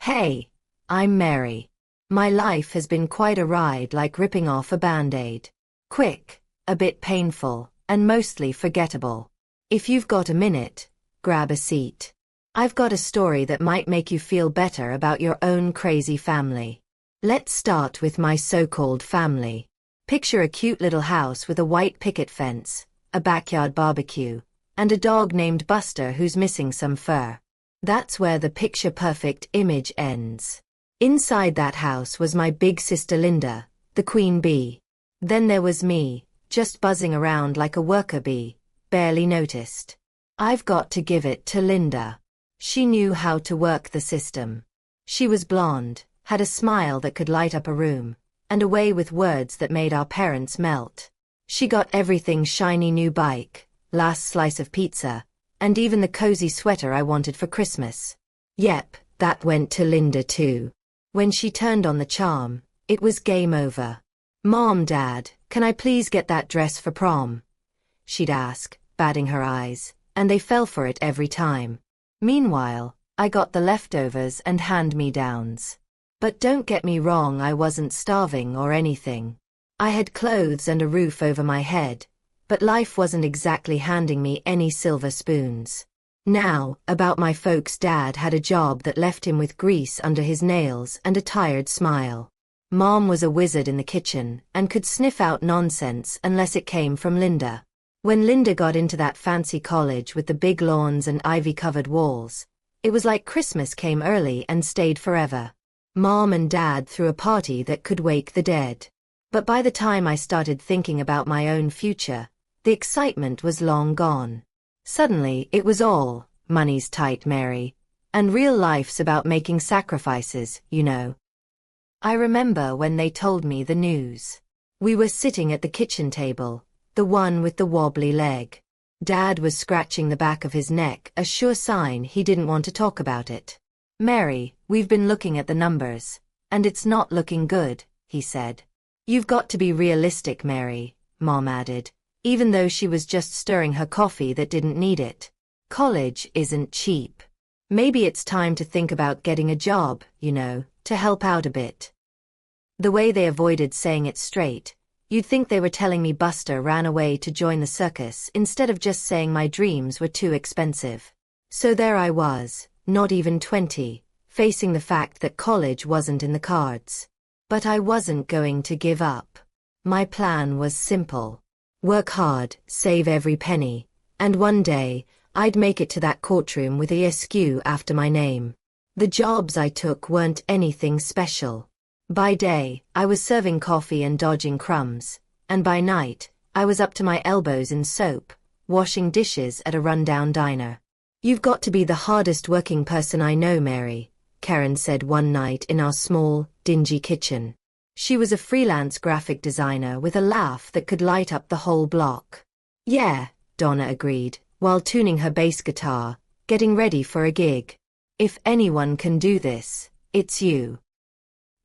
Hey, I'm Mary. My life has been quite a ride, like ripping off a band-aid. Quick, a bit painful, and mostly forgettable. If you've got a minute, grab a seat. I've got a story that might make you feel better about your own crazy family. Let's start with my so-called family. Picture a cute little house with a white picket fence, a backyard barbecue, and a dog named Buster who's missing some fur. That's where the picture-perfect image ends. Inside that house was my big sister Linda, the queen bee. Then there was me, just buzzing around like a worker bee, barely noticed. I've got to give it to Linda. She knew how to work the system. She was blonde, had a smile that could light up a room, and a way with words that made our parents melt. She got everything: shiny new bike, last slice of pizza, and even the cozy sweater I wanted for Christmas. Yep, that went to Linda too. When she turned on the charm, it was game over. "Mom, Dad, can I please get that dress for prom?" she'd ask, batting her eyes, and they fell for it every time. Meanwhile, I got the leftovers and hand-me-downs. But don't get me wrong, I wasn't starving or anything. I had clothes and a roof over my head, but life wasn't exactly handing me any silver spoons. Now, about my folks. Dad had a job that left him with grease under his nails and a tired smile. Mom was a wizard in the kitchen and could sniff out nonsense unless it came from Linda. When Linda got into that fancy college with the big lawns and ivy-covered walls, it was like Christmas came early and stayed forever. Mom and Dad threw a party that could wake the dead. But by the time I started thinking about my own future, the excitement was long gone. Suddenly, it was all, money's tight, Mary, and real life's about making sacrifices, you know. I remember when they told me the news. We were sitting at the kitchen table, the one with the wobbly leg. Dad was scratching the back of his neck, a sure sign he didn't want to talk about it. "Mary, we've been looking at the numbers, and it's not looking good," he said. "You've got to be realistic, Mary," Mom added, even though she was just stirring her coffee that didn't need it. "College isn't cheap. Maybe it's time to think about getting a job, you know, to help out a bit." The way they avoided saying it straight, you'd think they were telling me Buster ran away to join the circus instead of just saying my dreams were too expensive. So there I was, not even 20, facing the fact that college wasn't in the cards. But I wasn't going to give up. My plan was simple. Work hard, save every penny, and one day, I'd make it to that courtroom with a SQ after my name. The jobs I took weren't anything special. By day, I was serving coffee and dodging crumbs, and by night, I was up to my elbows in soap, washing dishes at a rundown diner. "You've got to be the hardest working person I know, Mary," Karen said one night in our small, dingy kitchen. She was a freelance graphic designer with a laugh that could light up the whole block. "Yeah," Donna agreed, while tuning her bass guitar, getting ready for a gig. "If anyone can do this, it's you."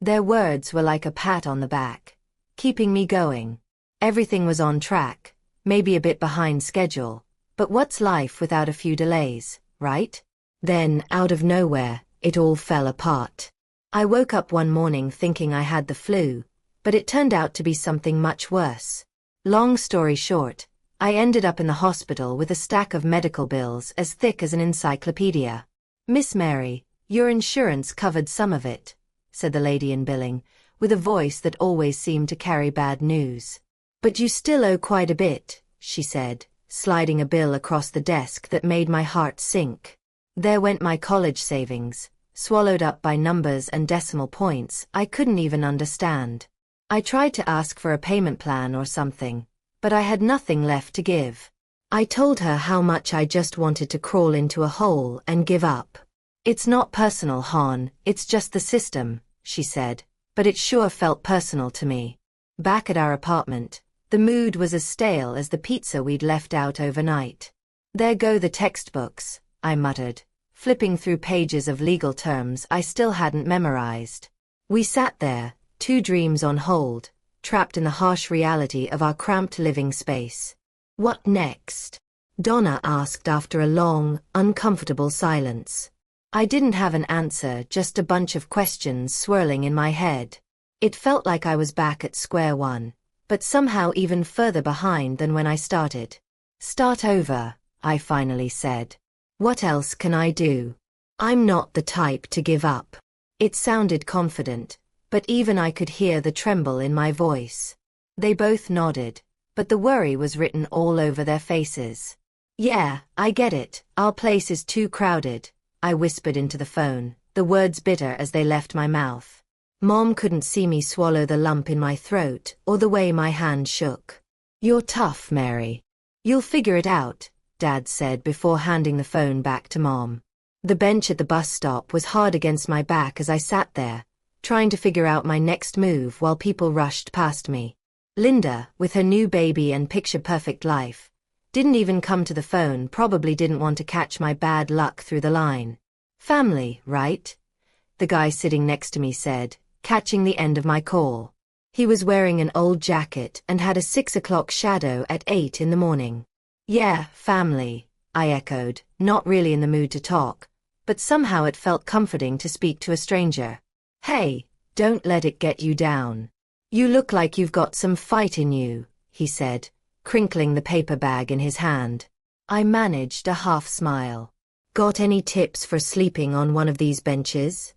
Their words were like a pat on the back, keeping me going. Everything was on track, maybe a bit behind schedule, but what's life without a few delays, right? Then, out of nowhere, it all fell apart. I woke up one morning thinking I had the flu, but it turned out to be something much worse. Long story short, I ended up in the hospital with a stack of medical bills as thick as an encyclopedia. "Miss Mary, your insurance covered some of it," said the lady in billing, with a voice that always seemed to carry bad news. "But you still owe quite a bit," she said, sliding a bill across the desk that made my heart sink. There went my college savings, swallowed up by numbers and decimal points I couldn't even understand. I tried to ask for a payment plan or something, but I had nothing left to give. I told her how much I just wanted to crawl into a hole and give up. "It's not personal, hon, it's just the system," she said, but it sure felt personal to me. Back at our apartment, the mood was as stale as the pizza we'd left out overnight. "There go the textbooks," I muttered, flipping through pages of legal terms I still hadn't memorized. We sat there, two dreams on hold, trapped in the harsh reality of our cramped living space. "What next?" Donna asked after a long, uncomfortable silence. I didn't have an answer, just a bunch of questions swirling in my head. It felt like I was back at square one, but somehow even further behind than when I started. Start over, I finally said. What else can I do? I'm not the type to give up. It sounded confident, but even I could hear the tremble in my voice. They both nodded, but the worry was written all over their faces. Yeah, I get it. Our place is too crowded, I whispered into the phone, the words bitter as they left my mouth. Mom couldn't see me swallow the lump in my throat or the way my hand shook. You're tough, Mary. You'll figure it out, Dad said before handing the phone back to Mom. The bench at the bus stop was hard against my back as I sat there, trying to figure out my next move while people rushed past me. Linda, with her new baby and picture-perfect life, didn't even come to the phone, probably didn't want to catch my bad luck through the line. Family, right? The guy sitting next to me said, catching the end of my call. He was wearing an old jacket and had a 6 o'clock shadow at 8 in the morning. Yeah, family, I echoed, not really in the mood to talk, but somehow it felt comforting to speak to a stranger. Hey, don't let it get you down. You look like you've got some fight in you, he said, crinkling the paper bag in his hand. I managed a half smile. Got any tips for sleeping on one of these benches?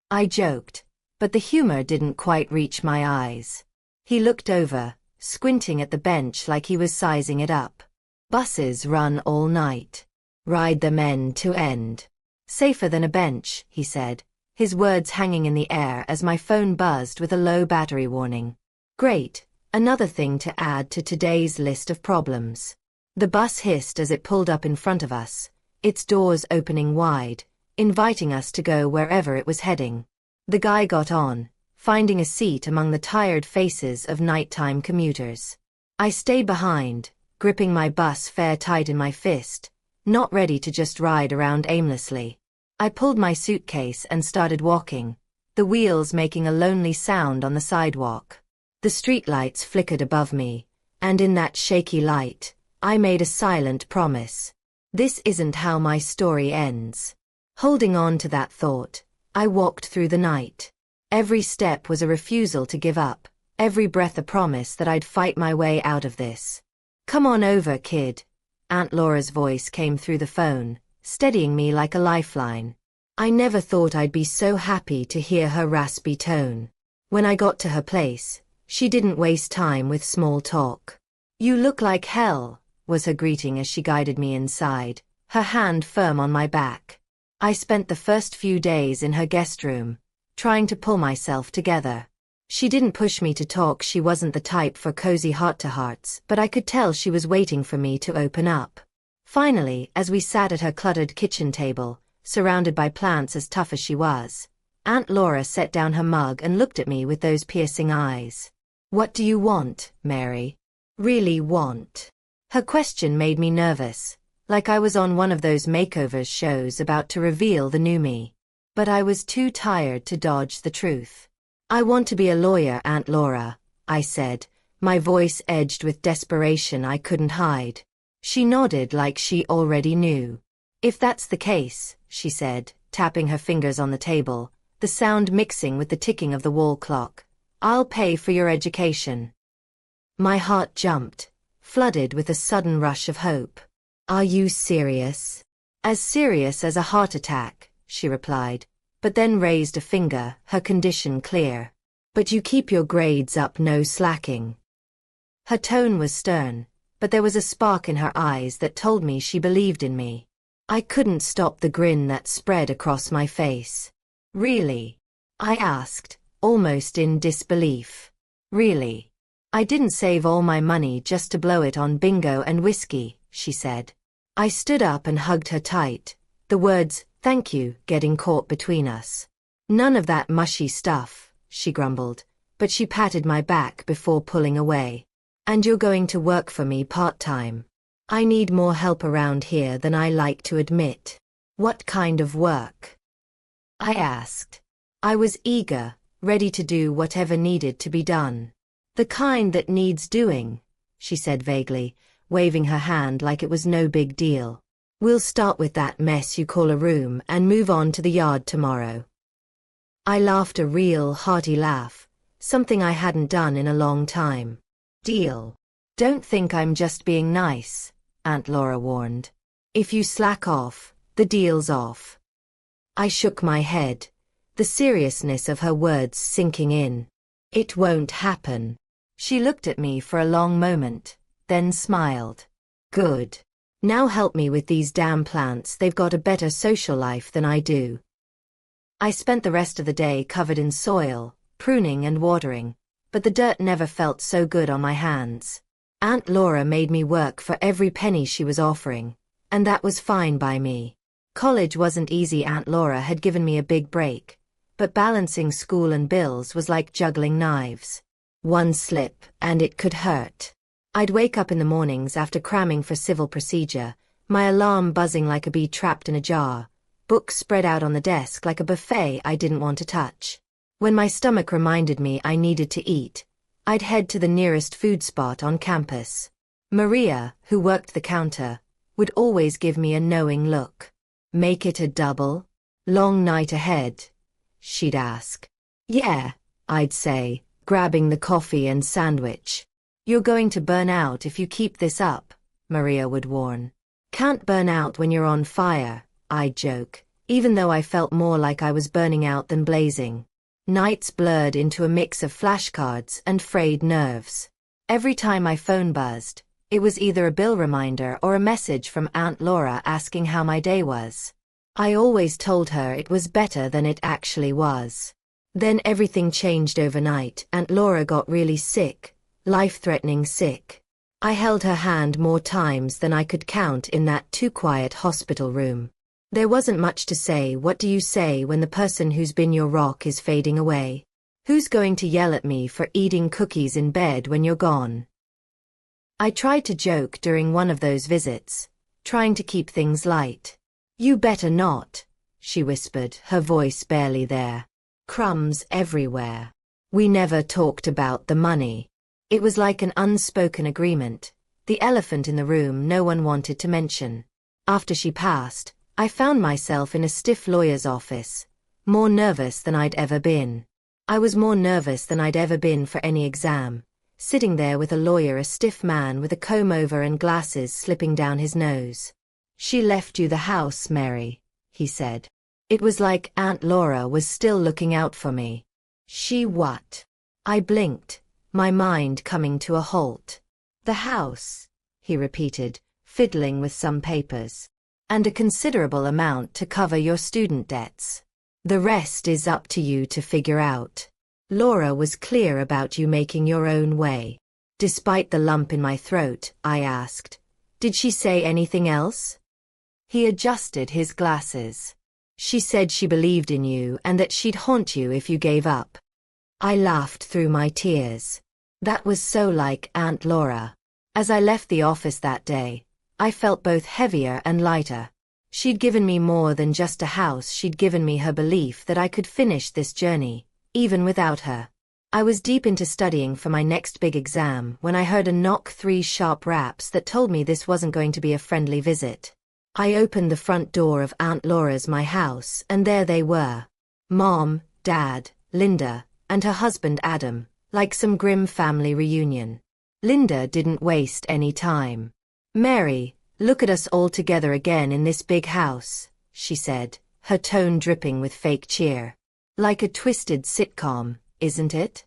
I joked, but the humor didn't quite reach my eyes. He looked over, squinting at the bench like he was sizing it up. Buses run all night. Ride them end to end. Safer than a bench, he said, his words hanging in the air as my phone buzzed with a low battery warning. Great, another thing to add to today's list of problems. The bus hissed as it pulled up in front of us, its doors opening wide, inviting us to go wherever it was heading. The guy got on, finding a seat among the tired faces of nighttime commuters. I stayed behind, gripping my bus fare tight in my fist, not ready to just ride around aimlessly. I pulled my suitcase and started walking, the wheels making a lonely sound on the sidewalk. The streetlights flickered above me, and in that shaky light, I made a silent promise. This isn't how my story ends. Holding on to that thought, I walked through the night. Every step was a refusal to give up, every breath a promise that I'd fight my way out of this. Come on over, kid. Aunt Laura's voice came through the phone, steadying me like a lifeline. I never thought I'd be so happy to hear her raspy tone. When I got to her place, she didn't waste time with small talk. You look like hell, was her greeting as she guided me inside, her hand firm on my back. I spent the first few days in her guest room, trying to pull myself together. She didn't push me to talk, she wasn't the type for cozy heart-to-hearts, but I could tell she was waiting for me to open up. Finally, as we sat at her cluttered kitchen table, surrounded by plants as tough as she was, Aunt Laura set down her mug and looked at me with those piercing eyes. What do you want, Mary? Really want? Her question made me nervous, like I was on one of those makeovers shows about to reveal the new me. But I was too tired to dodge the truth. I want to be a lawyer, Aunt Laura, I said, my voice edged with desperation I couldn't hide. She nodded like she already knew. If that's the case, she said, tapping her fingers on the table, the sound mixing with the ticking of the wall clock, I'll pay for your education. My heart jumped, flooded with a sudden rush of hope. Are you serious? As serious as a heart attack, she replied, but then raised a finger, her condition clear. But you keep your grades up, no slacking. Her tone was stern, but there was a spark in her eyes that told me she believed in me. I couldn't stop the grin that spread across my face. Really? I asked, almost in disbelief. Really? I didn't save all my money just to blow it on bingo and whiskey, she said. I stood up and hugged her tight, the words, thank you, getting caught between us. None of that mushy stuff, she grumbled, but she patted my back before pulling away. And you're going to work for me part-time. I need more help around here than I like to admit. What kind of work? I asked. I was eager, ready to do whatever needed to be done. The kind that needs doing, she said vaguely, waving her hand like it was no big deal. We'll start with that mess you call a room and move on to the yard tomorrow. I laughed a real hearty laugh, something I hadn't done in a long time. Deal. Don't think I'm just being nice, Aunt Laura warned. If you slack off, the deal's off. I shook my head, the seriousness of her words sinking in. It won't happen. She looked at me for a long moment, then smiled. Good. Now help me with these damn plants. They've got a better social life than I do. I spent the rest of the day covered in soil, pruning and watering, but the dirt never felt so good on my hands. Aunt Laura made me work for every penny she was offering, and that was fine by me. College wasn't easy. Aunt Laura had given me a big break, but balancing school and bills was like juggling knives. One slip, and it could hurt. I'd wake up in the mornings after cramming for civil procedure, my alarm buzzing like a bee trapped in a jar, books spread out on the desk like a buffet I didn't want to touch. When my stomach reminded me I needed to eat, I'd head to the nearest food spot on campus. Maria, who worked the counter, would always give me a knowing look. Make it a double? Long night ahead? She'd ask. Yeah, I'd say, grabbing the coffee and sandwich. You're going to burn out if you keep this up, Maria would warn. Can't burn out when you're on fire, I'd joke, even though I felt more like I was burning out than blazing. Nights blurred into a mix of flashcards and frayed nerves. Every time my phone buzzed, it was either a bill reminder or a message from Aunt Laura asking how my day was. I always told her it was better than it actually was. Then everything changed overnight. Aunt Laura got really sick, life-threatening sick. I held her hand more times than I could count in that too-quiet hospital room. There wasn't much to say. What do you say when the person who's been your rock is fading away? Who's going to yell at me for eating cookies in bed when you're gone? I tried to joke during one of those visits, trying to keep things light. You better not, she whispered, her voice barely there. Crumbs everywhere. We never talked about the money. It was like an unspoken agreement, the elephant in the room no one wanted to mention. After she passed, I found myself in a stiff lawyer's office, more nervous than I'd ever been. I was more nervous than I'd ever been for any exam, sitting there with a lawyer, a stiff man with a comb-over and glasses slipping down his nose. She left you the house, Mary, he said. It was like Aunt Laura was still looking out for me. She what? I blinked, my mind coming to a halt. The house, he repeated, fiddling with some papers. And a considerable amount to cover your student debts. The rest is up to you to figure out. Laura was clear about you making your own way. Despite the lump in my throat, I asked, did she say anything else? He adjusted his glasses. She said she believed in you and that she'd haunt you if you gave up. I laughed through my tears. That was so like Aunt Laura. As I left the office that day, I felt both heavier and lighter. She'd given me more than just a house. She'd given me her belief that I could finish this journey, even without her. I was deep into studying for my next big exam when I heard a knock, 3 sharp raps that told me this wasn't going to be a friendly visit. I opened the front door of Aunt Laura's my house, and there they were. Mom, Dad, Linda, and her husband Adam, like some grim family reunion. Linda didn't waste any time. Mary, look at us all together again in this big house, she said, her tone dripping with fake cheer. Like a twisted sitcom, isn't it?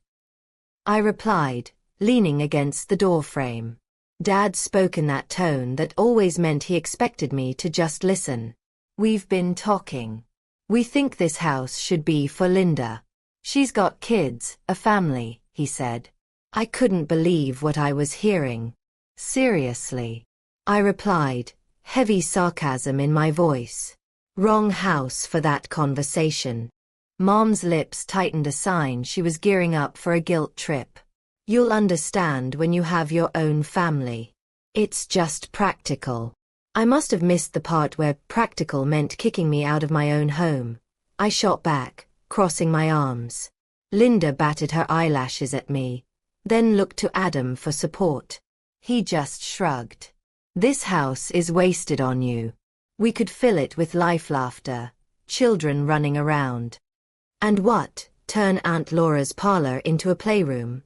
I replied, leaning against the doorframe. Dad spoke in that tone that always meant he expected me to just listen. We've been talking. We think this house should be for Linda. She's got kids, a family, he said. I couldn't believe what I was hearing. Seriously? I replied, heavy sarcasm in my voice. Wrong house for that conversation. Mom's lips tightened, a sign she was gearing up for a guilt trip. You'll understand when you have your own family. It's just practical. I must have missed the part where practical meant kicking me out of my own home. I shot back, crossing my arms. Linda batted her eyelashes at me, then looked to Adam for support. He just shrugged. This house is wasted on you. We could fill it with laughter, children running around. And what, turn Aunt Laura's parlor into a playroom?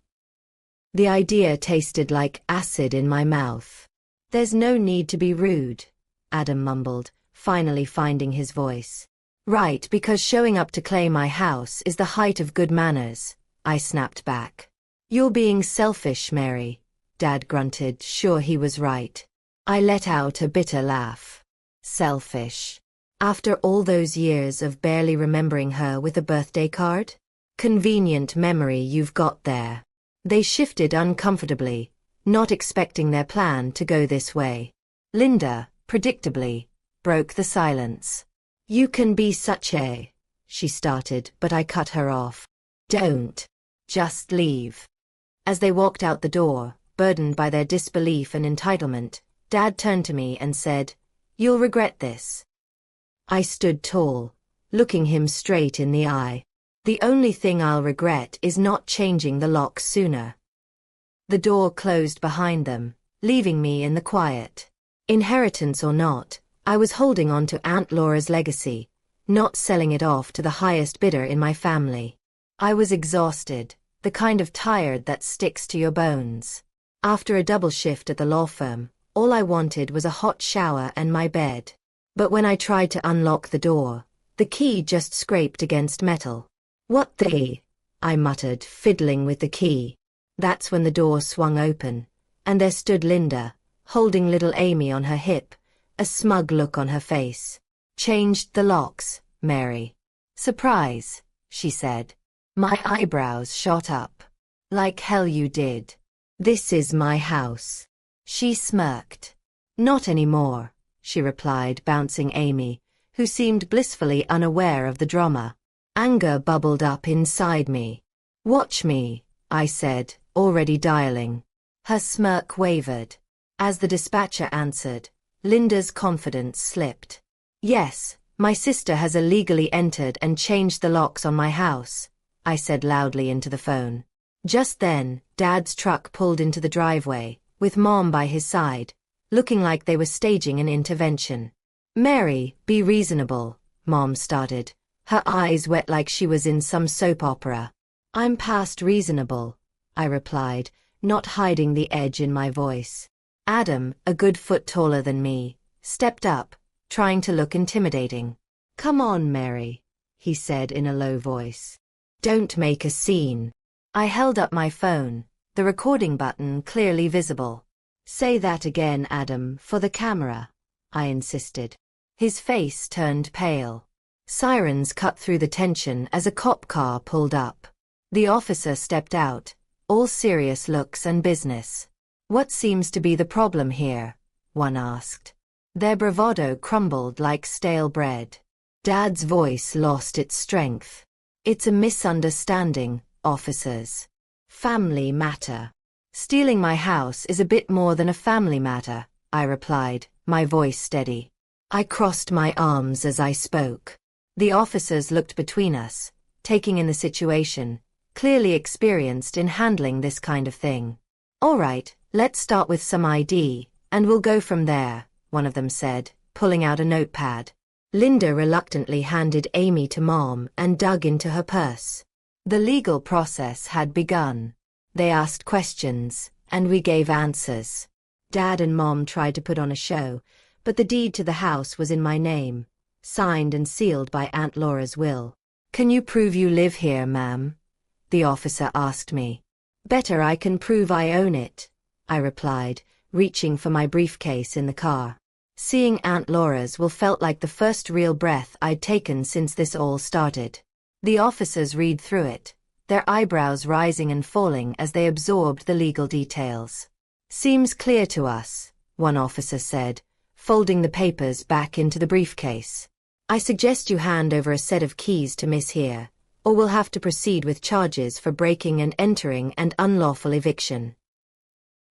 The idea tasted like acid in my mouth. There's no need to be rude, Adam mumbled, finally finding his voice. Right, because showing up to claim my house is the height of good manners, I snapped back. You're being selfish, Mary, Dad grunted, sure he was right. I let out a bitter laugh. Selfish. After all those years of barely remembering her with a birthday card? Convenient memory you've got there. They shifted uncomfortably, not expecting their plan to go this way. Linda, predictably, broke the silence. You can be such a... she started, but I cut her off. Don't. Just leave. As they walked out the door, burdened by their disbelief and entitlement, Dad turned to me and said, You'll regret this. I stood tall, looking him straight in the eye. The only thing I'll regret is not changing the lock sooner. The door closed behind them, leaving me in the quiet. Inheritance or not, I was holding on to Aunt Laura's legacy, not selling it off to the highest bidder in my family. I was exhausted, the kind of tired that sticks to your bones. After a double shift at the law firm, all I wanted was a hot shower and my bed. But when I tried to unlock the door, the key just scraped against metal. What the? I muttered, fiddling with the key. That's when the door swung open, and there stood Linda, holding little Amy on her hip, a smug look on her face. Changed the locks, Mary. Surprise, she said. My eyebrows shot up. Like hell you did. This is my house. She smirked. Not anymore, she replied, bouncing Amy, who seemed blissfully unaware of the drama. Anger bubbled up inside me. Watch me, I said, already dialing. Her smirk wavered. As the dispatcher answered, Linda's confidence slipped. Yes, my sister has illegally entered and changed the locks on my house, I said loudly into the phone. Just then, Dad's truck pulled into the driveway, with Mom by his side, looking like they were staging an intervention. Mary, be reasonable, Mom started, her eyes wet like she was in some soap opera. I'm past reasonable, I replied, not hiding the edge in my voice. Adam, a good foot taller than me, stepped up, trying to look intimidating. Come on, Mary, he said in a low voice. Don't make a scene. I held up my phone, the recording button clearly visible. Say that again, Adam, for the camera, I insisted. His face turned pale. Sirens cut through the tension as a cop car pulled up. The officer stepped out, all serious looks and business. What seems to be the problem here? One asked. Their bravado crumbled like stale bread. Dad's voice lost its strength. It's a misunderstanding, officers. Family matter. Stealing my house is a bit more than a family matter, I replied, my voice steady. I crossed my arms as I spoke. The officers looked between us, taking in the situation, clearly experienced in handling this kind of thing. All right, let's start with some ID, and we'll go from there, one of them said, pulling out a notepad. Linda reluctantly handed Amy to Mom and dug into her purse. The legal process had begun. They asked questions, and we gave answers. Dad and Mom tried to put on a show, but the deed to the house was in my name, signed and sealed by Aunt Laura's will. Can you prove you live here, ma'am? The officer asked me. Better I can prove I own it, I replied, reaching for my briefcase in the car. Seeing Aunt Laura's will felt like the first real breath I'd taken since this all started. The officers read through it, their eyebrows rising and falling as they absorbed the legal details. Seems clear to us, one officer said, folding the papers back into the briefcase. I suggest you hand over a set of keys to Miss here, or we'll have to proceed with charges for breaking and entering and unlawful eviction.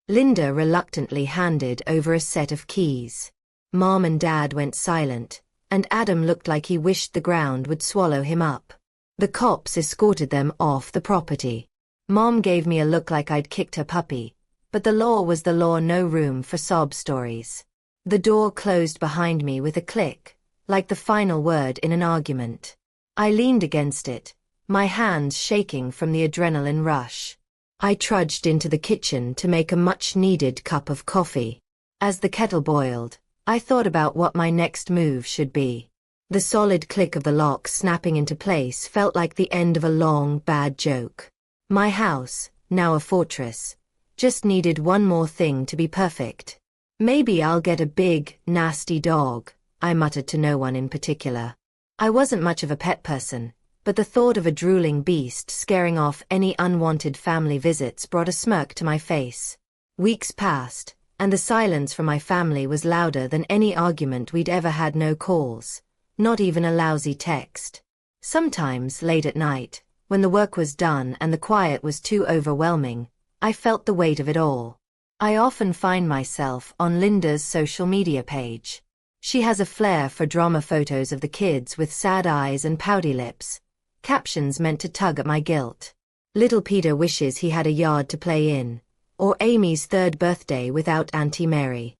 Linda reluctantly handed over a set of keys. Mom and Dad went silent, and Adam looked like he wished the ground would swallow him up. The cops escorted them off the property. Mom gave me a look like I'd kicked her puppy, but the law was the law, no room for sob stories. The door closed behind me with a click, like the final word in an argument. I leaned against it, my hands shaking from the adrenaline rush. I trudged into the kitchen to make a much-needed cup of coffee. As the kettle boiled, I thought about what my next move should be. The solid click of the lock snapping into place felt like the end of a long, bad joke. My house, now a fortress, just needed one more thing to be perfect. Maybe I'll get a big, nasty dog, I muttered to no one in particular. I wasn't much of a pet person, but the thought of a drooling beast scaring off any unwanted family visits brought a smirk to my face. Weeks passed, and the silence from my family was louder than any argument we'd ever had. No calls, not even a lousy text. Sometimes, late at night, when the work was done and the quiet was too overwhelming, I felt the weight of it all. I often find myself on Linda's social media page. She has a flair for drama photos of the kids with sad eyes and pouty lips, captions meant to tug at my guilt. Little Peter wishes he had a yard to play in, or Amy's third birthday without Auntie Mary.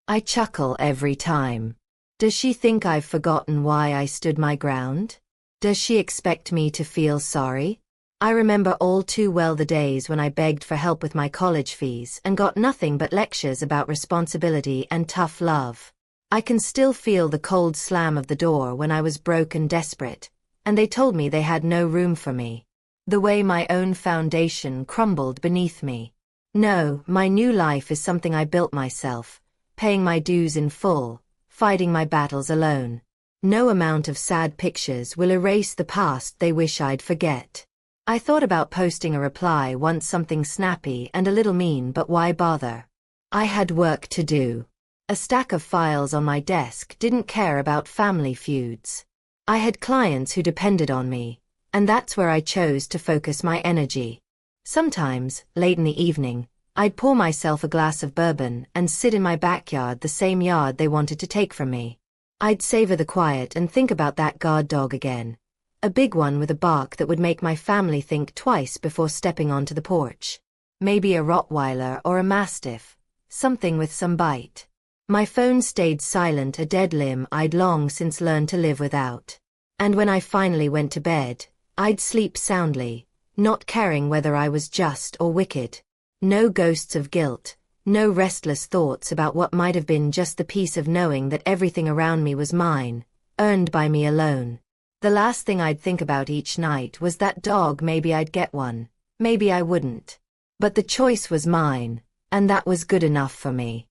I chuckle every time. Does she think I've forgotten why I stood my ground? Does she expect me to feel sorry? I remember all too well the days when I begged for help with my college fees and got nothing but lectures about responsibility and tough love. I can still feel the cold slam of the door when I was broke and desperate, and they told me they had no room for me. The way my own foundation crumbled beneath me. No, my new life is something I built myself, paying my dues in full, fighting my battles alone. No amount of sad pictures will erase the past they wish I'd forget. I thought about posting a reply once, something snappy and a little mean, but why bother? I had work to do. A stack of files on my desk didn't care about family feuds. I had clients who depended on me, and that's where I chose to focus my energy. Sometimes, late in the evening, I'd pour myself a glass of bourbon and sit in my backyard, the same yard they wanted to take from me. I'd savor the quiet and think about that guard dog again. A big one with a bark that would make my family think twice before stepping onto the porch. Maybe a Rottweiler or a Mastiff, something with some bite. My phone stayed silent, a dead limb I'd long since learned to live without. And when I finally went to bed, I'd sleep soundly, not caring whether I was just or wicked. No ghosts of guilt, no restless thoughts about what might have been, just the peace of knowing that everything around me was mine, earned by me alone. The last thing I'd think about each night was that dog. Maybe I'd get one, maybe I wouldn't. But the choice was mine, and that was good enough for me.